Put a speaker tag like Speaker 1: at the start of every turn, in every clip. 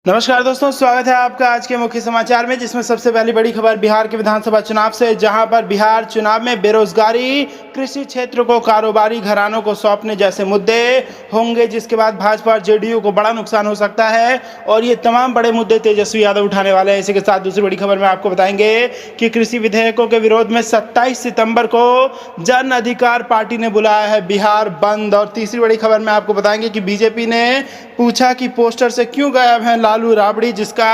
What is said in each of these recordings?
Speaker 1: नमस्कार दोस्तों, स्वागत है आपका आज के मुख्य समाचार में, जिसमें सबसे पहली बड़ी खबर बिहार के विधानसभा चुनाव से, जहां पर बिहार चुनाव में बेरोजगारी, कृषि क्षेत्र को कारोबारी घरानों को सौंपने जैसे मुद्दे होंगे, जिसके बाद भाजपा और जेडीयू को बड़ा नुकसान हो सकता है और ये तमाम बड़े मुद्दे तेजस्वी यादव उठाने वाले हैं। इसी के साथ दूसरी बड़ी खबर में आपको बताएंगे कि कृषि विधेयकों के विरोध में 27 सितंबर को जन अधिकार पार्टी ने बुलाया है बिहार बंद। और तीसरी बड़ी खबर में आपको बताएंगे कि बीजेपी ने पूछा कि पोस्टर से क्यों गायब हैं लालू राबड़ी, जिसका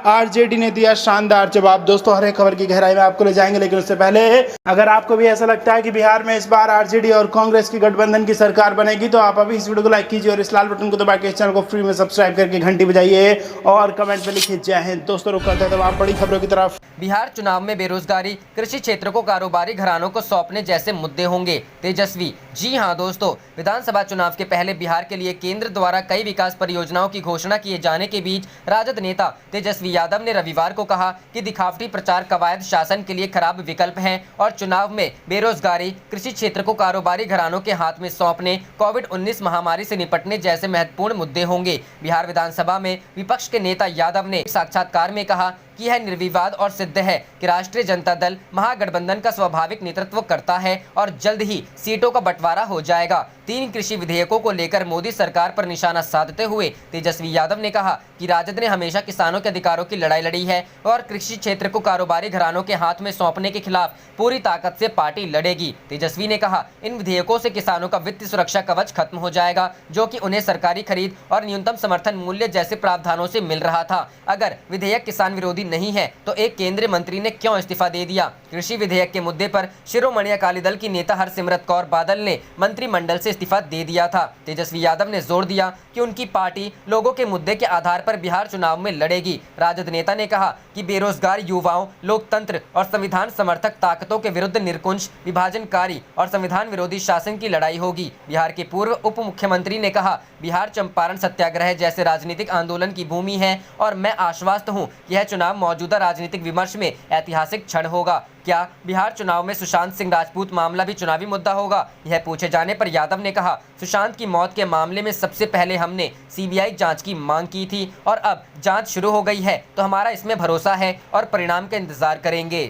Speaker 1: आरजेडी ने दिया शानदार जवाब। दोस्तों, हर एक खबर की गहराई में आपको ले जाएंगे, लेकिन उससे पहले अगर आपको भी ऐसा लगता है कि बिहार में इस बार आरजेडी और कांग्रेस की गठबंधन की सरकार बनेगी, तो आप अभी इस वीडियो को लाइक कीजिए और इस लाल बटन को दबा के इस चैनल को फ्री में सब्सक्राइब करके घंटी बजाइए और कमेंट में लिखिए जय हिंद। दोस्तों, रुक करते हैं तब आप बड़ी खबरों की तरफ।
Speaker 2: बिहार चुनाव में बेरोजगारी, कृषि क्षेत्र को कारोबारी घरानों को सौंपने जैसे मुद्दे होंगे तेजस्वी। जी हां दोस्तों, विधानसभा चुनाव के पहले बिहार के लिए केंद्र द्वारा कई विकास परियोजनाओं की घोषणा किए जाने के बीच राजद नेता तेजस्वी यादव ने रविवार को कहा कि दिखावटी प्रचार कवायद शासन के लिए खराब विकल्प है और चुनाव में बेरोजगारी, कृषि क्षेत्र को कारोबारी घरानों के हाथ में सौंपने, कोविड-19 महामारी से निपटने जैसे महत्वपूर्ण मुद्दे होंगे। बिहार विधानसभा में विपक्ष के नेता यादव ने साक्षात्कार में कहा कि यह निर्विवाद और सिद्ध है कि राष्ट्रीय जनता दल महागठबंधन का स्वाभाविक नेतृत्व करता है और जल्द ही सीटों का बंटवारा हो जाएगा। 3 कृषि विधेयकों को लेकर मोदी सरकार पर निशाना साधते हुए तेजस्वी यादव ने कहा कि राजद ने हमेशा किसानों के अधिकारों की लड़ाई लड़ी है और कृषि क्षेत्र को कारोबारी घरानों के हाथ में सौंपने के खिलाफ पूरी ताकत से पार्टी लड़ेगी। तेजस्वी ने कहा, इन विधेयकों से किसानों का वित्तीय सुरक्षा कवच खत्म हो जाएगा, जो कि उन्हें सरकारी खरीद और न्यूनतम समर्थन मूल्य जैसे प्रावधानों से मिल रहा था। अगर विधेयक किसान विरोधी नहीं है तो एक केंद्रीय मंत्री ने क्यों इस्तीफा दे दिया? कृषि विधेयक के मुद्दे पर शिरोमणि अकाली दल की नेता हरसिमरत कौर बादल ने मंत्रिमंडल से इस्तीफा दे दिया था। तेजस्वी यादव ने जोर दिया कि उनकी पार्टी लोगों के मुद्दे के आधार पर बिहार चुनाव में लड़ेगी। राजद नेता ने कहा कि बेरोजगार युवाओं, लोकतंत्र और संविधान समर्थक ताकतों के विरुद्ध निरंकुश, विभाजनकारी और संविधान विरोधी शासन की लड़ाई होगी। बिहार के पूर्व उप मुख्यमंत्री ने कहा, बिहार चंपारण सत्याग्रह जैसे राजनीतिक आंदोलन की भूमि है और मैं आश्वस्त हूं कि यह चुनाव मौजूदा राजनीतिक विमर्श में ऐतिहासिक क्षण होगा। क्या बिहार चुनाव में सुशांत सिंह राजपूत मामला भी चुनावी मुद्दा होगा? यह पूछे जाने पर यादव ने कहा, सुशांत की मौत के मामले में सबसे पहले हमने सीबीआई जांच की मांग की थी और अब जांच शुरू हो गई है, तो हमारा इसमें भरोसा है और परिणाम का इंतजार करेंगे।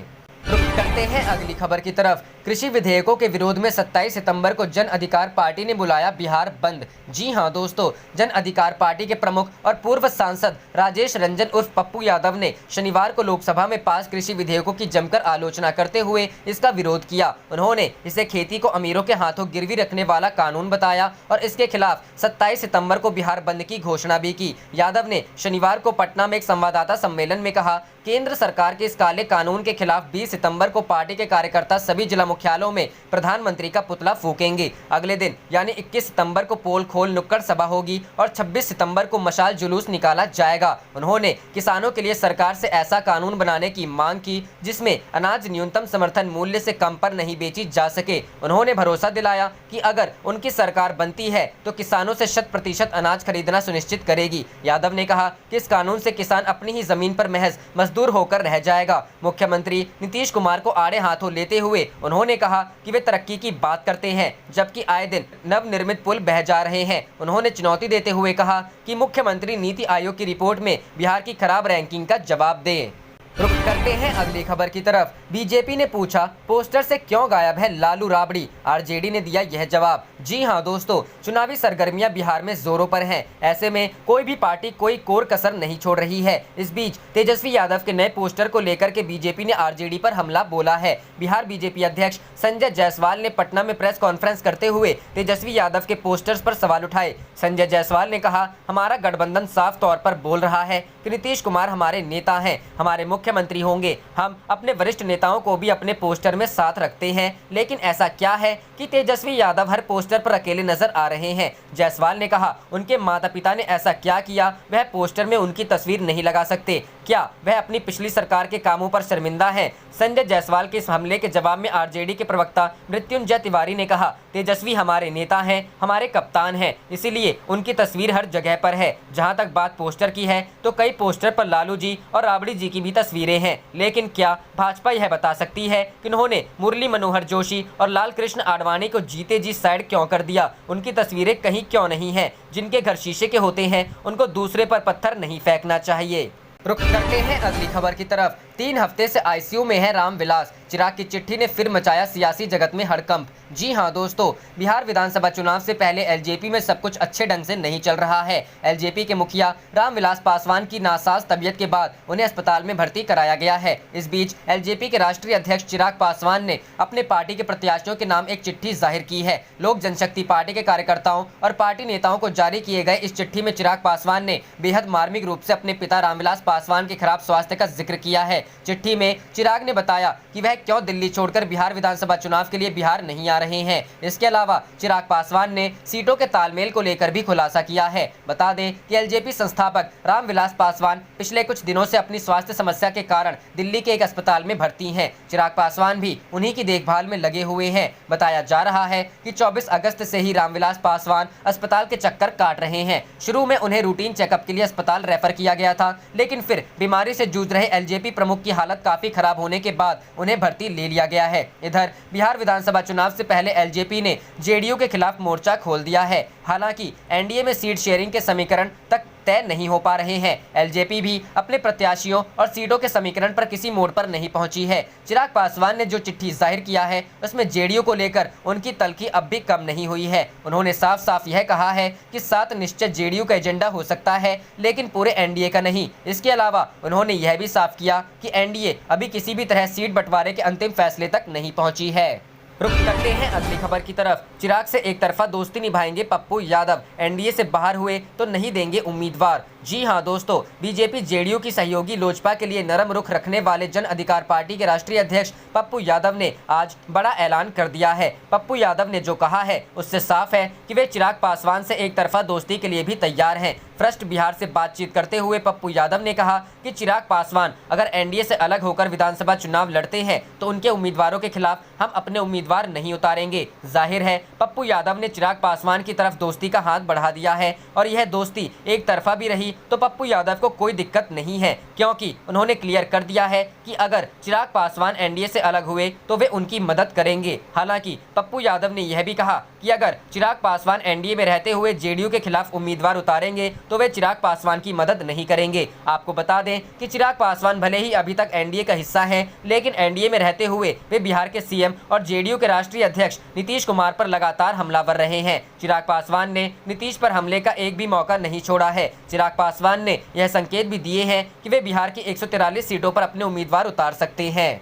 Speaker 2: रुक करते हैं अगली खबर की तरफ। कृषि विधेयकों के विरोध में 27 सितंबर को जन अधिकार पार्टी ने बुलाया बिहार बंद। जी हां दोस्तों, जन अधिकार पार्टी के प्रमुख और पूर्व सांसद राजेश रंजन उर्फ पप्पू यादव ने शनिवार को लोकसभा में पास कृषि विधेयकों की जमकर आलोचना करते हुए इसका विरोध किया। उन्होंने इसे खेती को अमीरों के हाथों गिरवी रखने वाला कानून बताया और इसके खिलाफ 27 सितंबर को बिहार बंद की घोषणा भी की। यादव ने शनिवार को पटना में एक संवाददाता सम्मेलन में कहा, केंद्र सरकार के इस काले कानून के खिलाफ 20 सितंबर को पार्टी के कार्यकर्ता सभी जिला मुख्यालयों में प्रधानमंत्री का पुतला फूकेंगे। अगले दिन यानी 21 सितंबर को पोल खोल नुक्कड़ सभा होगी और 26 सितंबर को मशाल जुलूस निकाला जाएगा। उन्होंने किसानों के लिए सरकार से ऐसा कानून बनाने की मांग की जिसमें अनाज न्यूनतम समर्थन मूल्य से कम पर नहीं बेची जा सके। उन्होंने भरोसा दिलाया कि अगर उनकी सरकार बनती है तो किसानों से 100% अनाज खरीदना सुनिश्चित करेगी। यादव ने कहा कि इस कानून से किसान अपनी ही जमीन पर महज मजदूर होकर रह जाएगा। मुख्यमंत्री नीतीश कुमार को आड़े हाथों लेते हुए उन्होंने कहा कि वे तरक्की की बात करते हैं जबकि आए दिन नवनिर्मित पुल बह जा रहे हैं। उन्होंने चुनौती देते हुए कहा कि मुख्यमंत्री नीति आयोग की रिपोर्ट में बिहार की खराब रैंकिंग का जवाब दें। रुक करते हैं अगली खबर की तरफ। बीजेपी ने पूछा, पोस्टर से क्यों गायब है लालू राबड़ी? आरजेडी ने दिया यह जवाब। जी हां दोस्तों, चुनावी सरगर्मियां बिहार में जोरों पर हैं। ऐसे में कोई भी पार्टी कोई कोर कसर नहीं छोड़ रही है। इस बीच तेजस्वी यादव के नए पोस्टर को लेकर के बीजेपी ने आरजेडी पर हमला बोला है। बिहार बीजेपी अध्यक्ष संजय जायसवाल ने पटना में प्रेस कॉन्फ्रेंस करते हुए तेजस्वी यादव के पोस्टर्स पर सवाल उठाए। संजय जायसवाल ने कहा, हमारा गठबंधन साफ तौर पर बोल रहा है कि नीतीश कुमार हमारे नेता हैं, हमारे मुख्यमंत्री होंगे। हम अपने वरिष्ठ नेताओं को भी अपने पोस्टर में साथ रखते हैं, लेकिन ऐसा क्या है कि तेजस्वी यादव हर पोस्टर पर अकेले नजर आ रहे हैं? जायसवाल ने कहा, उनके माता पिता ने ऐसा क्या किया वह पोस्टर में उनकी तस्वीर नहीं लगा सकते? क्या वह अपनी पिछली सरकार के कामों पर शर्मिंदा हैं? संजय जायसवाल के इस हमले के जवाब में आरजेडी के प्रवक्ता मृत्युंजय तिवारी ने कहा, तेजस्वी हमारे नेता हैं, हमारे कप्तान हैं, इसीलिए उनकी तस्वीर हर जगह पर है। जहां तक बात पोस्टर की है तो कई पोस्टर पर लालू जी और राबड़ी जी की भी तस्वीरें हैं, लेकिन क्या भाजपा यह बता सकती है कि उन्होंने मुरली मनोहर जोशी और लाल कृष्ण आडवाणी को जीते जी साइड क्यों कर दिया? उनकी तस्वीरें कहीं क्यों नहीं है? जिनके घर शीशे के होते हैं उनको दूसरे पर पत्थर नहीं फेंकना चाहिए। रुक करते हैं अगली खबर की तरफ। 3 हफ्ते से आईसीयू में है रामविलास। चिराग की चिट्ठी ने फिर मचाया सियासी जगत में हड़कंप। जी हां दोस्तों, बिहार विधानसभा चुनाव से पहले एलजेपी में सब कुछ अच्छे ढंग से नहीं चल रहा है। एलजेपी के मुखिया रामविलास पासवान की नासाज तबीयत के बाद उन्हें अस्पताल में भर्ती कराया गया है। इस बीच एलजेपी के राष्ट्रीय अध्यक्ष चिराग पासवान ने अपने पार्टी के प्रत्याशियों के नाम एक चिट्ठी जाहिर की है। लोक जनशक्ति पार्टी के कार्यकर्ताओं और पार्टी नेताओं को जारी किए गए इस चिट्ठी में चिराग पासवान ने बेहद मार्मिक रूप से अपने पिता रामविलास पासवान के खराब स्वास्थ्य का जिक्र किया है। चिट्ठी में चिराग ने बताया कि वह क्यों दिल्ली छोड़कर बिहार विधानसभा चुनाव के लिए बिहार नहीं आ रहे हैं। इसके अलावा चिराग पासवान ने सीटों के तालमेल को लेकर भी खुलासा किया है। बता दें कि एलजेपी संस्थापक रामविलास पासवान पिछले कुछ दिनों से अपनी स्वास्थ्य समस्या के कारण दिल्ली के एक अस्पताल में भर्ती हैं। चिराग पासवान भी उन्हीं की देखभाल में लगे हुए हैं। बताया जा रहा है कि 24 अगस्त से ही रामविलास पासवान अस्पताल के चक्कर काट रहे हैं। शुरू में उन्हें रूटीन चेकअप के लिए अस्पताल रेफर किया गया था, लेकिन फिर बीमारी से जूझ रहे एलजेपी प्रमुख की हालत काफी खराब होने के बाद उन्हें भर्ती ले लिया गया है। इधर बिहार विधानसभा चुनाव से पहले एलजेपी ने जेडीयू के खिलाफ मोर्चा खोल दिया है। हालांकि एनडीए में सीट शेयरिंग के समीकरण तक तय नहीं हो पा रहे हैं। एलजेपी भी अपने प्रत्याशियों और सीटों के समीकरण पर किसी मोड़ पर नहीं पहुंची है। चिराग पासवान ने जो चिट्ठी जाहिर किया है उसमें जेडीयू को लेकर उनकी तल्खी अब भी कम नहीं हुई है। उन्होंने साफ साफ यह कहा है कि 7 निश्चित जेडीयू का एजेंडा हो सकता है, लेकिन पूरे एनडीए का नहीं। इसके अलावा उन्होंने यह भी साफ किया कि एनडीए अभी किसी भी तरह सीट बंटवारे के अंतिम फैसले तक नहीं पहुंची है। रुक करते हैं अगली खबर की तरफ। चिराग से एक तरफा दोस्ती निभाएंगे पप्पू यादव, एनडीए से बाहर हुए तो नहीं देंगे उम्मीदवार। जी हां दोस्तों, बीजेपी जेडीयू की सहयोगी लोजपा के लिए नरम रुख रखने वाले जन अधिकार पार्टी के राष्ट्रीय अध्यक्ष पप्पू यादव ने आज बड़ा ऐलान कर दिया है। पप्पू यादव ने जो कहा है उससे साफ है कि वे चिराग पासवान से एक तरफा दोस्ती के लिए भी तैयार हैं। फर्स्ट बिहार से बातचीत करते हुए पप्पू यादव ने कहा कि चिराग पासवान अगर एनडीए से अलग होकर विधानसभा चुनाव लड़ते हैं तो उनके उम्मीदवारों के खिलाफ हम अपने उम्मीदवार नहीं उतारेंगे। जाहिर है पप्पू यादव ने चिराग पासवान की तरफ दोस्ती का हाथ बढ़ा दिया है, और यह दोस्ती एक तरफा भी रही तो पप्पू यादव को कोई दिक्कत नहीं है, क्योंकि उन्होंने क्लियर कर दिया है कि अगर चिराग पासवान एनडीए से अलग हुए तो वे उनकी मदद करेंगे। हालांकि पप्पू यादव ने यह भी कहा कि अगर चिराग पासवान एनडीए में रहते हुए जेडीयू के खिलाफ उम्मीदवार उतारेंगे तो वे चिराग पासवान की मदद नहीं करेंगे। आपको बता दें कि चिराग पासवान भले ही अभी तक एनडीए का हिस्सा हैं, लेकिन एनडीए में रहते हुए वे बिहार के सीएम और जेडीयू के राष्ट्रीय अध्यक्ष नीतीश कुमार पर लगातार हमलावर रहे हैं। चिराग पासवान ने नीतीश पर हमले का एक भी मौका नहीं छोड़ा है। चिराग पासवान ने यह संकेत भी दिए हैं कि वे बिहार की 143 सीटों पर अपने उम्मीदवार उतार सकते हैं।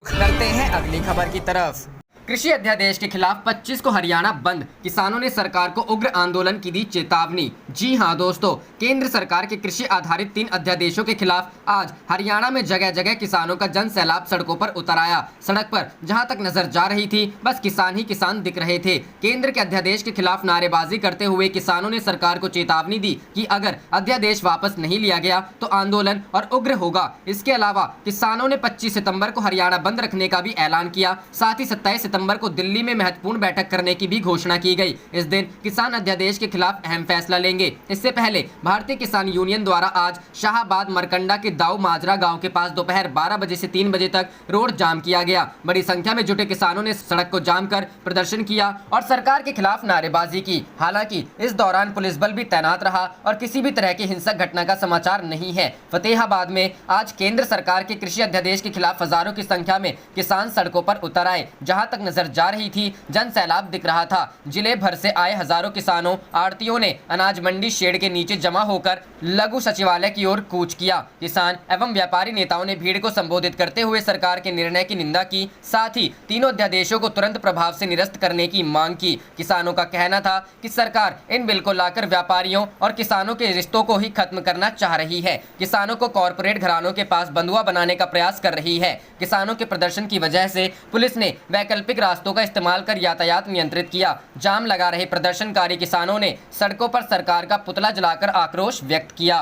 Speaker 2: करते हैं अगली खबर की तरफ। कृषि अध्यादेश के खिलाफ 25 को हरियाणा बंद, किसानों ने सरकार को उग्र आंदोलन की दी चेतावनी। जी हां दोस्तों, केंद्र सरकार के कृषि आधारित 3 अध्यादेशों के खिलाफ आज हरियाणा में जगह जगह किसानों का जन सैलाब सड़कों पर उतर आया। सड़क पर जहां तक नजर जा रही थी बस किसान ही किसान दिख रहे थे। केंद्र के अध्यादेश के खिलाफ नारेबाजी करते हुए किसानों ने सरकार को चेतावनी दी कि अगर अध्यादेश वापस नहीं लिया गया तो आंदोलन और उग्र होगा। इसके अलावा किसानों ने 25 सितम्बर को हरियाणा बंद रखने का भी ऐलान किया। साथ ही 27 सितंबर को दिल्ली में महत्वपूर्ण बैठक करने की भी घोषणा की गई। इस दिन किसान अध्यादेश के खिलाफ अहम फैसला लेंगे। इससे पहले भारतीय किसान यूनियन द्वारा आज शाहबाद मरकंडा के दाऊ माजरा गांव के पास दोपहर 12 बजे से 3 बजे तक रोड जाम किया गया। बड़ी संख्या में जुटे किसानों ने सड़क को जाम कर प्रदर्शन किया और सरकार के खिलाफ नारेबाजी की। हालांकि इस दौरान पुलिस बल भी तैनात रहा और किसी भी तरह की हिंसक घटना का समाचार नहीं है। फतेहाबाद में आज केंद्र सरकार के कृषि अध्यादेश के खिलाफ हजारों की संख्या में किसान सड़कों पर उतर आए। जहां तक नजर जा रही थी जन सैलाब दिख रहा था। जिले भर से आए हजारों किसानों आड़तियों ने अनाज मंडी शेड के नीचे जमा होकर लघु सचिवालय की ओर कूच किया। किसान एवं व्यापारी नेताओं ने भीड़ को संबोधित करते हुए सरकार के निर्णय की निंदा की। साथ ही तीनों अध्यादेशों को तुरंत प्रभाव से निरस्त करने की मांग की। किसानों का कहना था कि सरकार इन बिल को लाकर व्यापारियों और किसानों के रिश्तों को ही खत्म करना चाह रही है। किसानों को कॉरपोरेट घरानों के पास बंधुआ बनाने का प्रयास कर रही है। किसानों के प्रदर्शन की वजह से पुलिस ने वैकल्पिक रास्तों का इस्तेमाल कर यातायात नियंत्रित किया। जाम लगा रहे प्रदर्शनकारी किसानों ने सड़कों पर सरकार का पुतला जलाकर आक्रोश व्यक्त किया।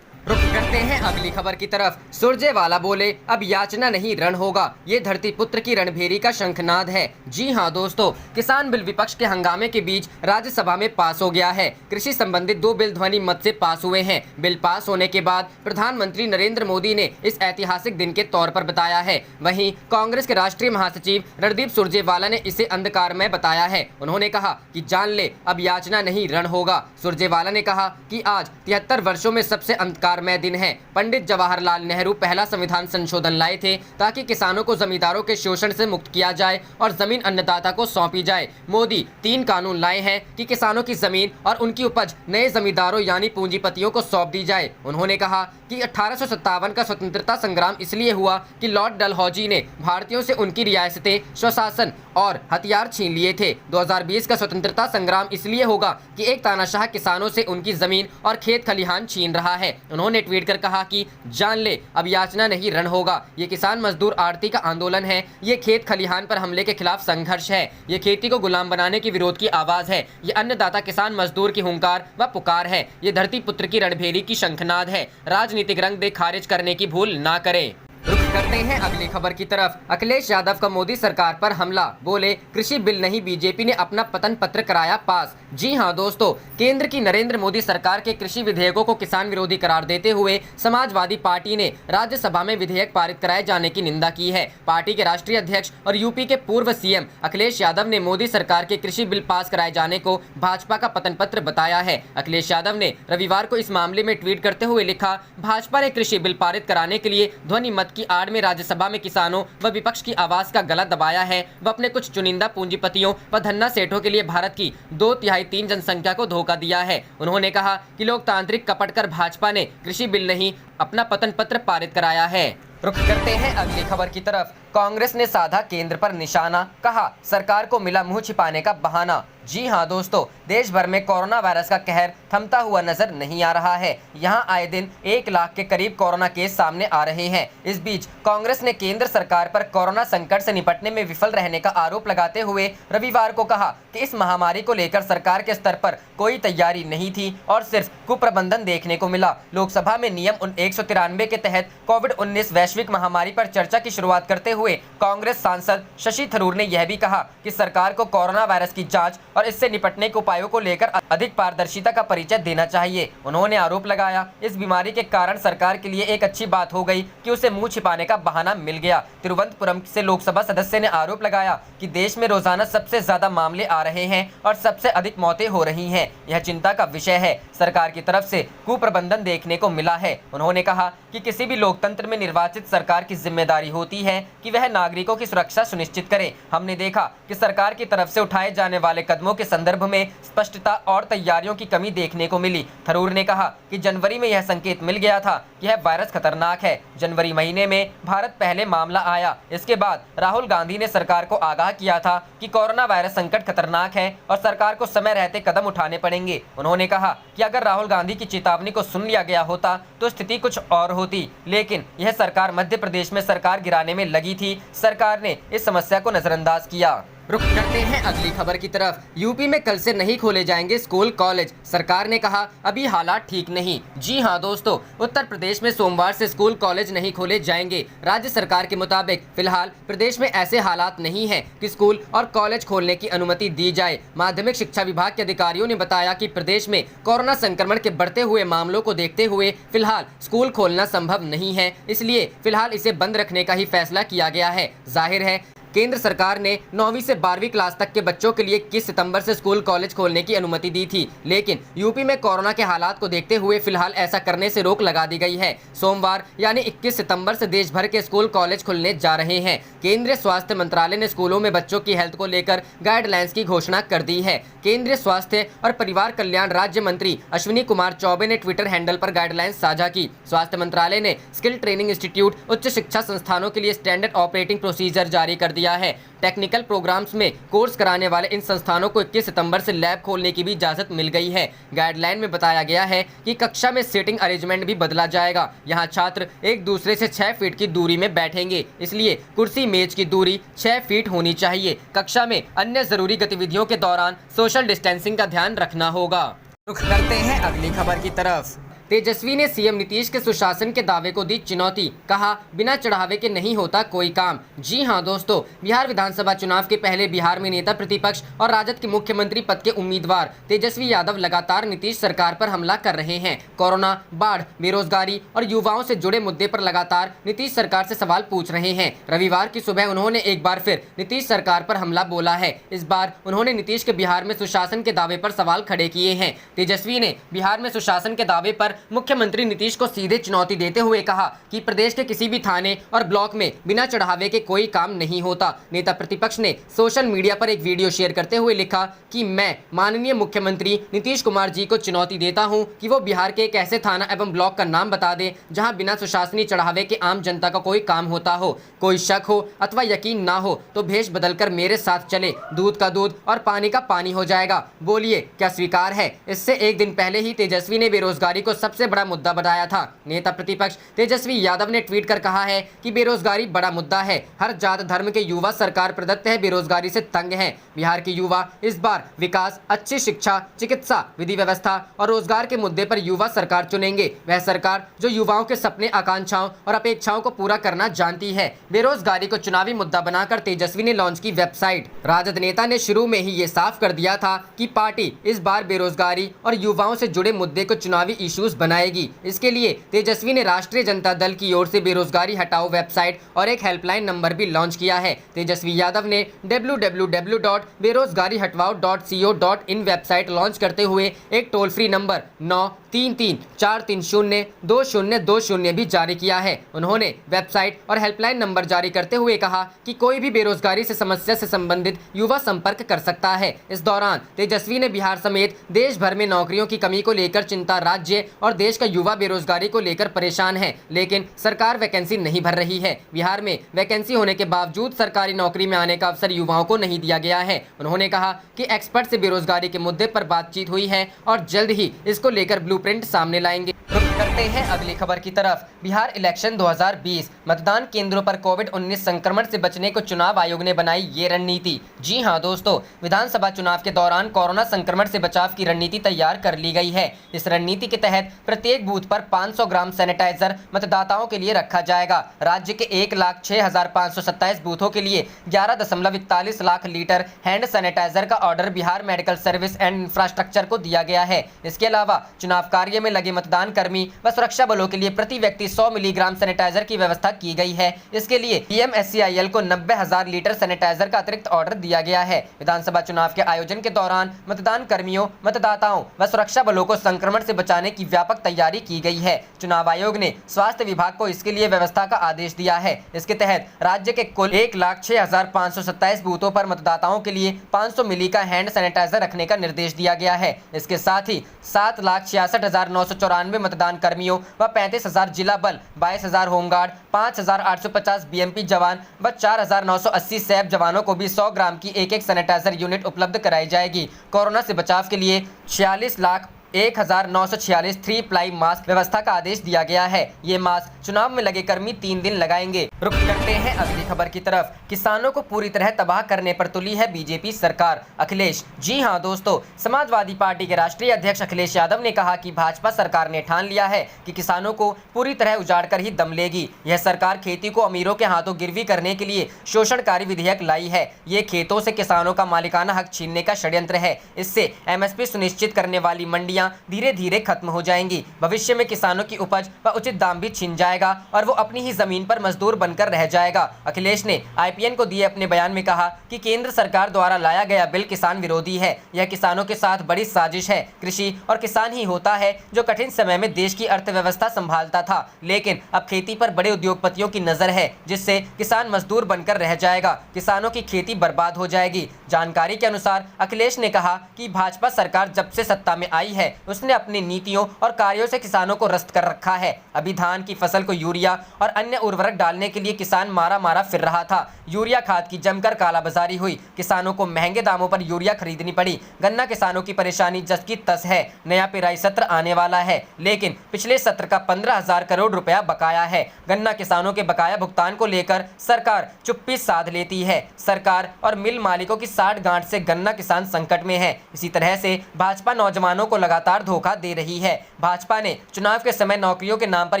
Speaker 2: रुक करते हैं अगली खबर की तरफ। सुरजेवाला बोले अब याचना नहीं रण होगा, ये धरती पुत्र की रणभेरी का शंखनाद है। जी हां दोस्तों, किसान बिल विपक्ष के हंगामे के बीच राज्यसभा में पास हो गया है। कृषि संबंधित 2 बिल ध्वनि मत से पास हुए हैं। बिल पास होने के बाद प्रधानमंत्री नरेंद्र मोदी ने इस ऐतिहासिक दिन के तौर पर बताया है। वहीं कांग्रेस के राष्ट्रीय महासचिव रणदीप सुरजेवाला ने इसे अंधकारमय बताया है। उन्होंने कहा कि जान ले अब याचना नहीं रण होगा। सुरजेवाला ने कहा कि आज 73 वर्षों में सबसे अंधकारमय दिन है। पंडित जवाहरलाल नेहरू पहला संविधान संशोधन लाए थे ताकि किसानों को जमींदारों के शोषण से मुक्त किया जाए और जमीन अन्नदाता को सौंपी जाए। मोदी 3 कानून लाए हैं कि किसानों की जमीन और उनकी उपज नए जमींदारों यानी पूंजीपतियों को सौंप दी जाए। उन्होंने कहा कि 1857 का स्वतंत्रता संग्राम इसलिए हुआ कि लॉर्ड डलहौजी ने भारतीयों से उनकी रियासतें, स्वशासन और हथियार छीन लिए थे। 2020 का स्वतंत्रता संग्राम इसलिए होगा कि एक तानाशाह किसानों से उनकी जमीन और खेत खलिहान छीन रहा है। उन्होंने ट्वीट कर कहा कि जान ले अब याचना नहीं रण होगा। ये किसान मजदूर आड़ती का आंदोलन है, ये खेत खलिहान पर हमले के खिलाफ संघर्ष है, ये खेती को गुलाम बनाने की विरोध की आवाज है, ये अन्नदाता किसान मजदूर की हुंकार व पुकार है, ये धरती पुत्र की रणभेरी की शंखनाद है। राजनीतिक रंग दे खारिज करने की भूल ना करें। रुख करते हैं अगली खबर की तरफ। अखिलेश यादव का मोदी सरकार पर हमला, बोले कृषि बिल नहीं बीजेपी ने अपना पतन पत्र कराया पास। जी हां दोस्तों, केंद्र की नरेंद्र मोदी सरकार के कृषि विधेयकों को किसान विरोधी करार देते हुए समाजवादी पार्टी ने राज्यसभा में विधेयक पारित कराए जाने की निंदा की है। पार्टी के राष्ट्रीय अध्यक्ष और यूपी के पूर्व सीएम अखिलेश यादव ने मोदी सरकार के कृषि बिल पास कराए जाने को भाजपा का पतन पत्र बताया है। अखिलेश यादव ने रविवार को इस मामले में ट्वीट करते हुए लिखा, भाजपा ने कृषि बिल पारित कराने के लिए ध्वनि मत की आड़ में राज्यसभा में किसानों व विपक्ष की आवाज का गला दबाया है। वह अपने कुछ चुनिंदा पूंजीपतियों व धन्ना सेठों के लिए भारत की 2/3 जनसंख्या को धोखा दिया है। उन्होंने कहा कि लोकतांत्रिक कपट कर भाजपा ने कृषि बिल नहीं अपना पतन पत्र पारित कराया है। रुख करते हैं अगली खबर की तरफ। कांग्रेस ने साधा केंद्र पर निशाना, कहा सरकार को मिला मुंह छिपाने का बहाना। जी हां दोस्तों, देश भर में कोरोना वायरस का कहर थमता हुआ नजर नहीं आ रहा है। यहां आए दिन 1 लाख के करीब कोरोना केस सामने आ रहे हैं। इस बीच कांग्रेस ने केंद्र सरकार पर कोरोना संकट से निपटने में विफल रहने का आरोप लगाते हुए रविवार को कहा कि इस महामारी को लेकर सरकार के स्तर पर कोई तैयारी नहीं थी और सिर्फ कुप्रबंधन देखने को मिला। लोकसभा में नियम 193 के तहत कोविड-19 वैश्विक महामारी पर चर्चा की शुरुआत करते हुए कांग्रेस सांसद शशि थरूर ने यह भी कहा कि सरकार को कोरोना वायरस की जांच और इससे निपटने के उपायों को लेकर अधिक पारदर्शिता का परिचय देना चाहिए। उन्होंने आरोप लगाया इस बीमारी के कारण सरकार के लिए एक अच्छी बात हो गई कि उसे मुंह छिपाने का बहाना मिल गया। तिरुवनंतपुरम से लोकसभा सदस्य ने आरोप लगाया कि देश में रोजाना सबसे ज्यादा मामले आ रहे हैं और सबसे अधिक मौतें हो रही हैं। यह चिंता का विषय है। सरकार की तरफ से कुप्रबंधन देखने को मिला है। उन्होंने कहा कि किसी भी लोकतंत्र में निर्वाचित सरकार की जिम्मेदारी होती है कि वह नागरिकों की सुरक्षा सुनिश्चित करे। हमने देखा कि सरकार की तरफ से उठाए जाने वाले कदमों के संदर्भ में स्पष्टता और तैयारियों की कमी देखने को मिली। थरूर ने कहा कि जनवरी में यह संकेत मिल गया था कि यह वायरस खतरनाक है। जनवरी महीने में भारत पहले मामला आया। इसके बाद राहुल गांधी ने सरकार को आगाह किया था कि कोरोना वायरस संकट खतरनाक है और सरकार को समय रहते कदम उठाने पड़ेंगे। उन्होंने कहा कि अगर राहुल गांधी की चेतावनी को सुन लिया गया होता तो स्थिति कुछ और होती, लेकिन यह सरकार मध्य प्रदेश में सरकार गिराने में लगी थी। सरकार ने इस समस्या को नजरअंदाज किया। रुख करते हैं अगली खबर की तरफ। यूपी में कल से नहीं खोले जाएंगे स्कूल कॉलेज, सरकार ने कहा अभी हालात ठीक नहीं। जी हां दोस्तों, उत्तर प्रदेश में सोमवार से स्कूल कॉलेज नहीं खोले जाएंगे। राज्य सरकार के मुताबिक फिलहाल प्रदेश में ऐसे हालात नहीं है कि स्कूल और कॉलेज खोलने की अनुमति दी जाए। माध्यमिक शिक्षा विभाग के अधिकारियों ने बताया कि प्रदेश में कोरोना संक्रमण के बढ़ते हुए मामलों को देखते हुए फिलहाल स्कूल खोलना संभव नहीं है, इसलिए फिलहाल इसे बंद रखने का ही फैसला किया गया है। जाहिर है केंद्र सरकार ने 9वीं से 12वीं क्लास तक के बच्चों के लिए 21 सितंबर से स्कूल कॉलेज खोलने की अनुमति दी थी, लेकिन यूपी में कोरोना के हालात को देखते हुए फिलहाल ऐसा करने से रोक लगा दी गई है। सोमवार यानी 21 सितंबर से देश भर के स्कूल कॉलेज खुलने जा रहे हैं। केंद्रीय स्वास्थ्य मंत्रालय ने स्कूलों में बच्चों की हेल्थ को लेकर गाइडलाइंस की घोषणा कर दी है। केंद्रीय स्वास्थ्य और परिवार कल्याण राज्य मंत्री अश्विनी कुमार चौबे ने ट्विटर हैंडल पर गाइडलाइंस साझा की। स्वास्थ्य मंत्रालय ने स्किल ट्रेनिंग इंस्टीट्यूट, उच्च शिक्षा संस्थानों के लिए स्टैंडर्ड ऑपरेटिंग प्रोसीजर जारी कर दिया है। टेक्निकल प्रोग्राम्स में कोर्स कराने वाले इन संस्थानों को 21 सितंबर से लैब खोलने की भी इजाजत मिल गई है। गाइडलाइन में बताया गया है कि कक्षा में सीटिंग अरेंजमेंट भी बदला जाएगा। यहां छात्र एक दूसरे से 6 फीट की दूरी में बैठेंगे, इसलिए कुर्सी मेज की दूरी 6 फीट होनी चाहिए। कक्षा में अन्य जरूरी गतिविधियों के दौरान सोशल डिस्टेंसिंग का ध्यान रखना होगा। रुख करते हैं अगली खबर की तरफ। तेजस्वी ने सीएम नीतीश के सुशासन के दावे को दी चुनौती, कहा बिना चढ़ावे के नहीं होता कोई काम। जी हां दोस्तों, बिहार विधानसभा चुनाव के पहले बिहार में नेता प्रतिपक्ष और राजद के मुख्यमंत्री पद के उम्मीदवार तेजस्वी यादव लगातार नीतीश सरकार पर हमला कर रहे हैं। कोरोना, बाढ़, बेरोजगारी और युवाओं से जुड़े मुद्दे पर लगातार नीतीश सरकार से सवाल पूछ रहे हैं। रविवार की सुबह उन्होंने एक बार फिर नीतीश सरकार पर हमला बोला है। इस बार उन्होंने नीतीश के बिहार में सुशासन के दावे पर सवाल खड़े किए हैं। तेजस्वी ने बिहार में सुशासन के दावे पर मुख्यमंत्री नीतीश को सीधे चुनौती देते हुए कहा कि प्रदेश के किसी भी थाने और ब्लॉक में बिना चढ़ावे के कोई काम नहीं होता। नेता प्रतिपक्ष ने सोशल मीडिया पर एक वीडियो शेयर करते हुए लिखा कि मैं माननीय मुख्यमंत्री नीतीश कुमार जी को चुनौती देता हूं कि वो बिहार के एक ऐसे थाना एवं ब्लॉक का नाम बता दे जहां बिना सुशासनी चढ़ावे के आम जनता का कोई काम होता हो। कोई शक हो अथवा यकीन ना हो तो भेष बदलकर मेरे साथ चले, दूध का दूध और पानी का पानी हो जाएगा। बोलिए क्या स्वीकार है? इससे एक दिन पहले ही तेजस्वी ने बेरोजगारी को सबसे बड़ा मुद्दा बताया था। नेता प्रतिपक्ष तेजस्वी यादव ने ट्वीट कर कहा है कि बेरोजगारी बड़ा मुद्दा है। हर जात धर्म के युवा सरकार प्रदत्त है बेरोजगारी से तंग है। बिहार के युवा इस बार विकास, अच्छी शिक्षा, चिकित्सा, विधि व्यवस्था और रोजगार के मुद्दे पर युवा सरकार चुनेंगे। वह सरकार जो युवाओं के सपने, आकांक्षाओं और अपेक्षाओं को पूरा करना जानती है। बेरोजगारी को चुनावी मुद्दा बनाकर तेजस्वी ने लॉन्च की वेबसाइट। राजद नेता ने शुरू में ही ये साफ कर दिया था कि पार्टी इस बार बेरोजगारी और युवाओं से जुड़े मुद्दे को चुनावी इश्यूज बनाएगी। इसके लिए तेजस्वी ने राष्ट्रीय जनता दल की ओर से बेरोजगारी हटाओ वेबसाइट और एक हेल्पलाइन नंबर भी लॉन्च किया है। तेजस्वी यादव ने www.बेरोजगारीहटवाओ.co.in वेबसाइट लॉन्च करते हुए एक टोल फ्री नंबर 9334302020 भी जारी किया है। उन्होंने वेबसाइट और हेल्पलाइन नंबर जारी करते हुए कहा कि कोई भी बेरोजगारी से समस्या से संबंधित युवा संपर्क कर सकता है। इस दौरान तेजस्वी ने बिहार समेत देश भर में नौकरियों की कमी को लेकर चिंता, राज्य और देश का युवा बेरोजगारी को लेकर परेशान है, लेकिन सरकार वैकेंसी नहीं भर रही है। बिहार में वैकेंसी होने के बावजूद सरकारी नौकरी में आने का अवसर युवाओं को नहीं दिया गया है। उन्होंने कहा कि एक्सपर्ट से बेरोजगारी के मुद्दे पर बातचीत हुई है और जल्द ही इसको लेकर ब्लूप्रिंट सामने लाएंगे। करते हैं अगली खबर की तरफ। बिहार इलेक्शन 2020 मतदान केंद्रों पर कोविड-19 संक्रमण से बचने को चुनाव आयोग ने बनाई ये रणनीति। जी हां दोस्तों, विधानसभा चुनाव के दौरान कोरोना संक्रमण से बचाव की रणनीति तैयार कर ली गई है। इस रणनीति के तहत प्रत्येक बूथ पर 500 ग्राम सैनिटाइजर मतदाताओं के लिए रखा जाएगा। राज्य के 1,06,527 बूथों के लिए 11.41 लाख लीटर हैंड सैनिटाइजर का order Bihar medical service and infrastructure को दिया गया है। इसके अलावा चुनाव कार्य में लगे मतदान कर्मी व सुरक्षा बलों के लिए प्रति व्यक्ति 100 मिलीग्राम सैनिटाइजर की व्यवस्था की गई है। इसके लिए पीएमएससीआईएल को 90,000 लीटर सैनिटाइजर का अतिरिक्त ऑर्डर दिया गया है। विधानसभा चुनाव के आयोजन के दौरान मतदान कर्मियों, मतदाताओं व सुरक्षा बलों को संक्रमण से बचाने की व्यापक तैयारी की गई है। चुनाव आयोग ने स्वास्थ्य विभाग को इसके लिए व्यवस्था का आदेश दिया है। इसके तहत राज्य के कुल 1,06,527 बूथों पर मतदाताओं के लिए 500 मिली का हैंड सैनिटाइजर रखने का निर्देश दिया गया है। इसके साथ ही 7,66,994 मतदान कर्मियों व 35,000 जिला बल, 22,000 होमगार्ड, 5,850 बीएमपी जवान व 4,980 सैप जवानों को भी 100 ग्राम की एक सैनिटाइजर यूनिट उपलब्ध कराई जाएगी। कोरोना से बचाव के लिए 46,01,946 3 प्लाई मास्क व्यवस्था का आदेश दिया गया है। ये मास्क चुनाव में लगे कर्मी 3 दिन लगाएंगे। रुक करते हैं अगली खबर की तरफ। किसानों को पूरी तरह तबाह करने पर तुली है बीजेपी सरकार, अखिलेश। जी हां दोस्तों, समाजवादी पार्टी के राष्ट्रीय अध्यक्ष अखिलेश यादव ने कहा कि भाजपा सरकार ने ठान लिया है कि किसानों को पूरी तरह उजाड़ कर ही दम लेगी। यह सरकार खेती को अमीरों के हाथों गिरवी करने के लिए शोषणकारी विधेयक लाई है। ये खेतों से किसानों का मालिकाना हक छीनने का षड्यंत्र है। इससे एमएसपी सुनिश्चित करने वाली मंडियां धीरे धीरे खत्म हो जाएंगी। भविष्य में किसानों की उपज व उचित दाम भी छिन जाएगा और वो अपनी ही जमीन पर मजदूर बनकर रह जाएगा। अखिलेश ने आईपीएन को दिए अपने बयान में कहा कि केंद्र सरकार द्वारा लाया गया बिल किसान विरोधी है। यह किसानों के साथ बड़ी साजिश है। कृषि और किसान ही होता है जो कठिन समय में देश की अर्थव्यवस्था संभालता था, लेकिन अब खेती पर बड़े उद्योगपतियों की नजर है, जिससे किसान मजदूर बनकर रह जाएगा। किसानों की खेती बर्बाद हो जाएगी। जानकारी के अनुसार अखिलेश ने कहा कि भाजपा सरकार जब से सत्ता में आई है उसने अपनी नीतियों और कार्यों से किसानों को रस्त कर रखा है। अभी धान की फसल को यूरिया और अन्य उर्वरक डालने के लिए किसान मारा फिर रहा था। यूरिया खाद की जमकर कालाबाजारी हुई। किसानों को महंगे दामों पर यूरिया खरीदनी पड़ी। गन्ना किसानों की परेशानी जस की तस है। नया पेराई सत्र आने वाला है, लेकिन पिछले सत्र का 15,000 करोड़ रुपया बकाया है। गन्ना किसानों के बकाया भुगतान को लेकर सरकार चुप्पी साध लेती है। सरकार और मिल मालिकों की साठ गांठ से गन्ना किसान संकट में है। इसी तरह से भाजपा नौजवानों को लगातार लगातार धोखा दे रही है। भाजपा ने चुनाव के समय नौकरियों के नाम पर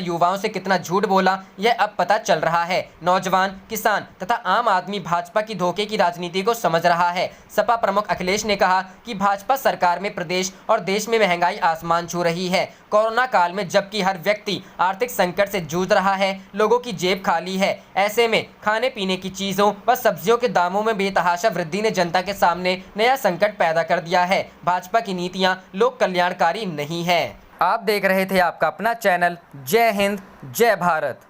Speaker 2: युवाओं से कितना झूठ बोला, यह अब पता चल रहा है। नौजवान, किसान तथा आम आदमी भाजपा की धोखे की राजनीति को समझ रहा है। सपा प्रमुख अखिलेश ने कहा कि भाजपा सरकार में प्रदेश और देश में महंगाई आसमान छू रही है। कोरोना काल में जबकि हर व्यक्ति आर्थिक संकट से जूझ रहा है, लोगों की जेब खाली है, ऐसे में खाने पीने की चीजों व सब्जियों के दामों में बेतहाशा वृद्धि ने जनता के सामने नया संकट पैदा कर दिया है। भाजपा की नीतियां लोक कल्याणकारी नहीं है। आप देख रहे थे आपका अपना चैनल जय हिंद जय भारत।